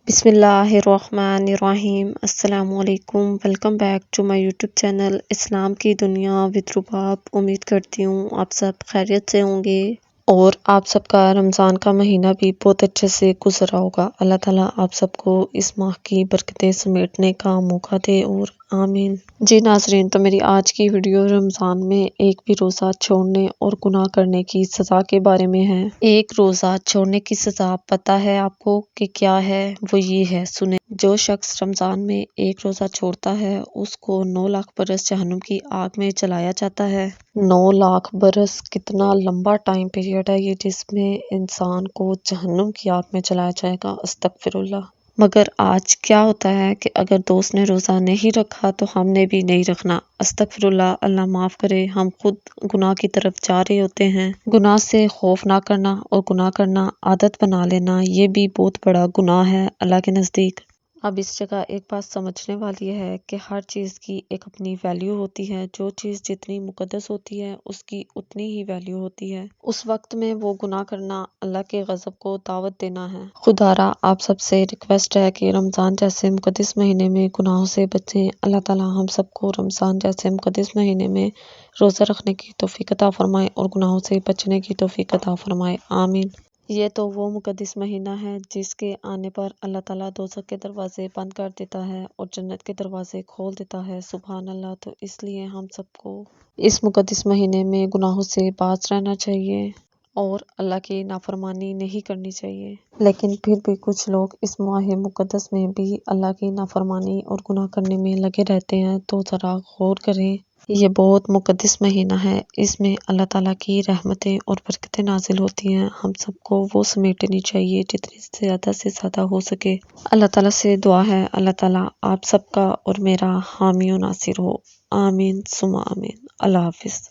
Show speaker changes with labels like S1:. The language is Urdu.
S1: بسم اللہ الرحمن الرحیم۔ السلام علیکم، welcome back to my YouTube channel اسلام کی دنیا ود رباب۔ امید کرتی ہوں آپ سب خیریت سے ہوں گے اور آپ سب کا رمضان کا مہینہ بھی بہت اچھے سے گزرا ہوگا۔ اللہ تعالیٰ آپ سب کو اس ماہ کی برکتیں سمیٹنے کا موقع دے اور آمین۔ جی ناظرین، تو میری آج کی ویڈیو رمضان میں ایک بھی روزہ چھوڑنے اور گناہ کرنے کی سزا کے بارے میں ہے۔ ایک روزہ چھوڑنے کی سزا پتہ ہے آپ کو کہ کیا ہے؟ وہ یہ ہے، سنیں۔ جو شخص رمضان میں ایک روزہ چھوڑتا ہے اس کو 9 لاکھ برس جہنم کی آگ میں جلایا جاتا ہے۔ 9 لاکھ برس کتنا لمبا ٹائم پیریڈ ہے یہ، جس میں انسان کو جہنم کی آگ میں جلایا جائے گا۔ استغفر اللہ۔ مگر آج کیا ہوتا ہے کہ اگر دوست نے روزہ نہیں رکھا تو ہم نے بھی نہیں رکھنا۔ استغفر اللہ، اللہ معاف کرے، ہم خود گناہ کی طرف جا رہے ہوتے ہیں۔ گناہ سے خوف نہ کرنا اور گناہ کرنا عادت بنا لینا، یہ بھی بہت بڑا گناہ ہے اللہ کے نزدیک۔ اب اس جگہ ایک بات سمجھنے والی ہے کہ ہر چیز کی ایک اپنی ویلیو ہوتی ہے۔ جو چیز جتنی مقدس ہوتی ہے اس کی اتنی ہی ویلیو ہوتی ہے۔ اس وقت میں وہ گناہ کرنا اللہ کے غضب کو دعوت دینا ہے۔ خدا را آپ سب سے ریکویسٹ ہے کہ رمضان جیسے مقدس مہینے میں گناہوں سے بچیں۔ اللہ تعالیٰ ہم سب کو رمضان جیسے مقدس مہینے میں روزہ رکھنے کی توفیق عطا فرمائے اور گناہوں سے بچنے کی توفیق عطا فرمائے، آمین۔ یہ تو وہ مقدس مہینہ ہے جس کے آنے پر اللہ تعالیٰ دوزخ کے دروازے بند کر دیتا ہے اور جنت کے دروازے کھول دیتا ہے، سبحان اللہ۔ تو اس لیے ہم سب کو اس مقدس مہینے میں گناہوں سے باز رہنا چاہیے اور اللہ کی نافرمانی نہیں کرنی چاہیے۔ لیکن پھر بھی کچھ لوگ اس ماہ مقدس میں بھی اللہ کی نافرمانی اور گناہ کرنے میں لگے رہتے ہیں، تو ذرا غور کریں۔ یہ بہت مقدس مہینہ ہے، اس میں اللہ تعالیٰ کی رحمتیں اور برکتیں نازل ہوتی ہیں۔ ہم سب کو وہ سمیٹنی چاہیے جتنی زیادہ سے زیادہ ہو سکے۔ اللہ تعالیٰ سے دعا ہے اللہ تعالیٰ آپ سب کا اور میرا حامی و ناصر ہو، آمین ثم آمین۔ اللہ حافظ۔